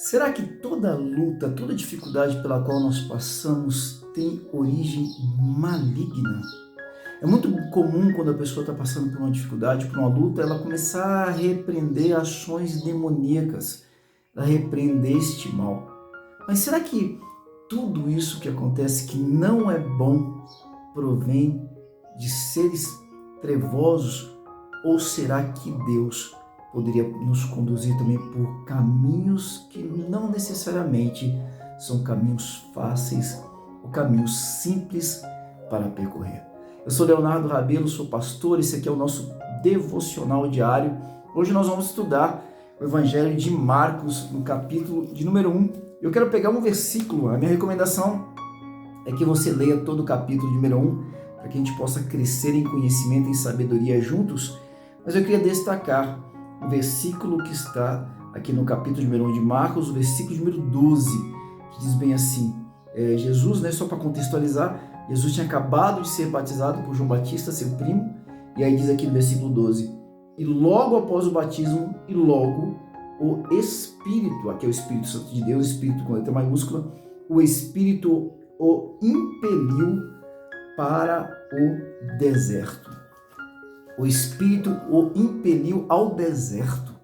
Será que toda luta, toda dificuldade pela qual nós passamos tem origem maligna? É muito comum quando a pessoa está passando por uma dificuldade, por uma luta, ela começar a repreender ações demoníacas, a repreender este mal. Mas será que tudo isso que acontece que não é bom provém de seres trevosos? Ou será que Deus poderia nos conduzir também por caminhos que não necessariamente são caminhos fáceis ou caminhos simples para percorrer? Eu sou Leonardo Rabelo, sou pastor, esse aqui é o nosso devocional diário. Hoje nós vamos estudar o Evangelho de Marcos, no capítulo de número 1. Eu quero pegar um versículo, a minha recomendação é que você leia todo o capítulo de número 1, para que a gente possa crescer em conhecimento e em sabedoria juntos. Mas eu queria destacar o versículo que está aqui no capítulo número 1 de Marcos, o versículo número 12, que diz bem assim, Jesus, só para contextualizar, Jesus tinha acabado de ser batizado por João Batista, seu primo, e aí diz aqui no versículo 12, e logo após o batismo, e logo o Espírito, aqui é o Espírito Santo de Deus, Espírito com letra maiúscula, o Espírito o impeliu para o deserto. O Espírito o impeliu ao deserto.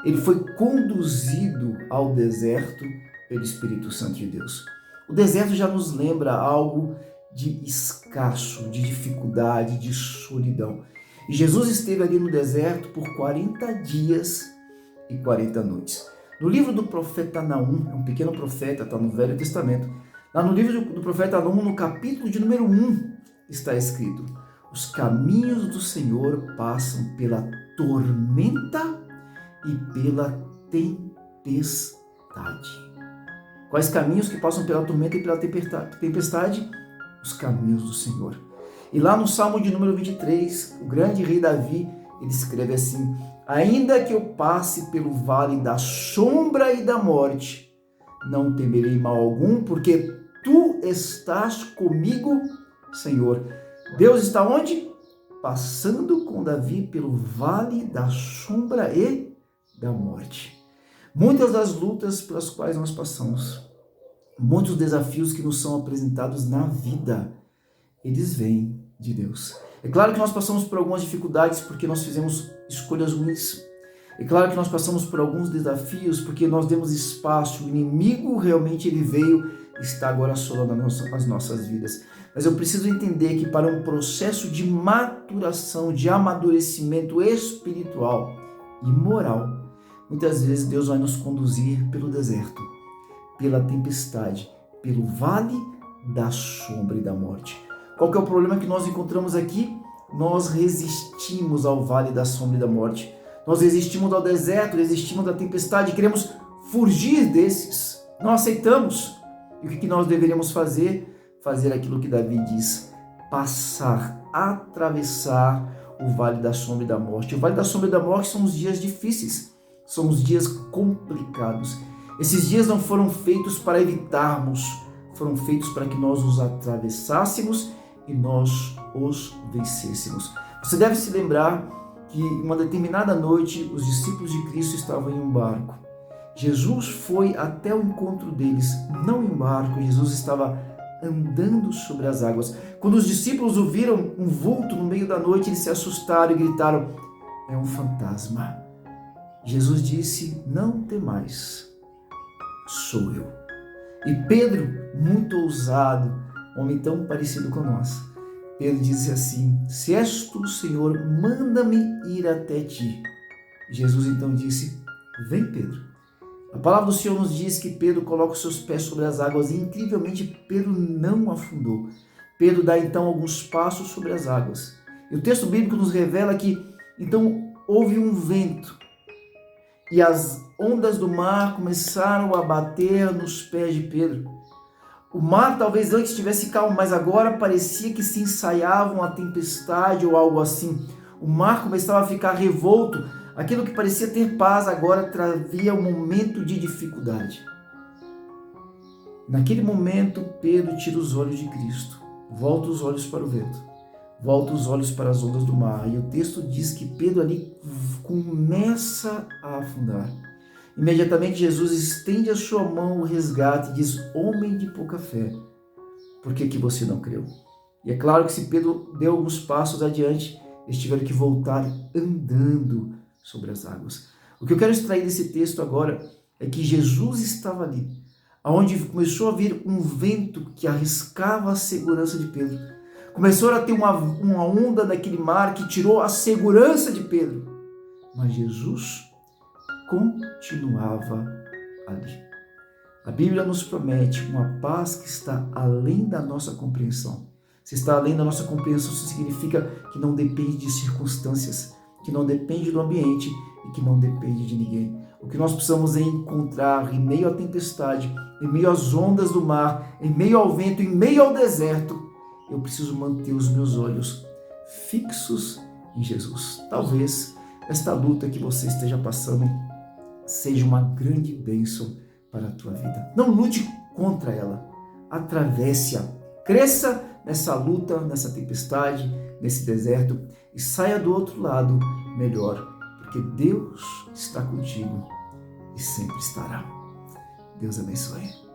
Ele foi conduzido ao deserto pelo Espírito Santo de Deus. O deserto já nos lembra algo de escasso, de dificuldade, de solidão. E Jesus esteve ali no deserto por 40 dias e 40 noites. No livro do profeta Naum, é um pequeno profeta, está no Velho Testamento. Lá no livro do profeta Naum, no capítulo de número 1, está escrito: os caminhos do Senhor passam pela tormenta e pela tempestade. Quais caminhos que passam pela tormenta e pela tempestade? Os caminhos do Senhor. E lá no Salmo de número 23, o grande rei Davi, ele escreve assim: ainda que eu passe pelo vale da sombra e da morte, não temerei mal algum, porque tu estás comigo, Senhor. Deus está onde? Passando com Davi pelo vale da sombra e da morte. Muitas das lutas pelas quais nós passamos, muitos desafios que nos são apresentados na vida, eles vêm de Deus. É claro que nós passamos por algumas dificuldades porque nós fizemos escolhas ruins. É claro que nós passamos por alguns desafios porque nós demos espaço. O inimigo realmente ele veio e está agora assolando as nossas vidas. Mas eu preciso entender que para um processo de maturação, de amadurecimento espiritual e moral, muitas vezes Deus vai nos conduzir pelo deserto, pela tempestade, pelo vale da sombra e da morte. Qual que é o problema que nós encontramos aqui? Nós resistimos ao vale da sombra e da morte. Nós resistimos ao deserto, resistimos à tempestade, queremos fugir desses. Não aceitamos. E o que nós deveríamos fazer? Fazer aquilo que Davi diz: passar, atravessar o vale da sombra e da morte. O vale da sombra e da morte são os dias difíceis, são os dias complicados. Esses dias não foram feitos para evitarmos, foram feitos para que nós os atravessássemos e nós os vencêssemos. Você deve se lembrar que uma determinada noite os discípulos de Cristo estavam em um barco. Jesus foi até o encontro deles, não em um barco, Jesus estava andando sobre as águas. Quando os discípulos ouviram um vulto no meio da noite, eles se assustaram e gritaram: é um fantasma. Jesus disse: não temais, sou eu. E Pedro, muito ousado, homem tão parecido com nós, Pedro disse assim: se és tu, Senhor, manda-me ir até ti. Jesus então disse: vem, Pedro. A palavra do Senhor nos diz que Pedro coloca os seus pés sobre as águas e, incrivelmente, Pedro não afundou. Pedro dá então alguns passos sobre as águas. E o texto bíblico nos revela que então houve um vento e as ondas do mar começaram a bater nos pés de Pedro. O mar talvez antes estivesse calmo, mas agora parecia que se ensaiava uma tempestade ou algo assim. O mar começava a ficar revolto. Aquilo que parecia ter paz agora trazia um momento de dificuldade. Naquele momento, Pedro tira os olhos de Cristo, volta os olhos para o vento, volta os olhos para as ondas do mar. E o texto diz que Pedro ali começa a afundar. Imediatamente Jesus estende a sua mão, o resgate, e diz: homem de pouca fé, por que você não creu? E é claro que se Pedro deu alguns passos adiante, eles tiveram que voltar andando sobre as águas. O que eu quero extrair desse texto agora é que Jesus estava ali, aonde começou a vir um vento que arriscava a segurança de Pedro. Começou a ter uma onda daquele mar que tirou a segurança de Pedro. Mas Jesus continuava ali. A Bíblia nos promete uma paz que está além da nossa compreensão. Se está além da nossa compreensão, isso significa que não depende de circunstâncias, que não depende do ambiente e que não depende de ninguém. O que nós precisamos é encontrar em meio à tempestade, em meio às ondas do mar, em meio ao vento, em meio ao deserto, eu preciso manter os meus olhos fixos em Jesus. Talvez esta luta que você esteja passando seja uma grande bênção para a tua vida. Não lute contra ela, atravesse-a, cresça nessa luta, nessa tempestade, nesse deserto e saia do outro lado melhor, porque Deus está contigo e sempre estará. Deus abençoe.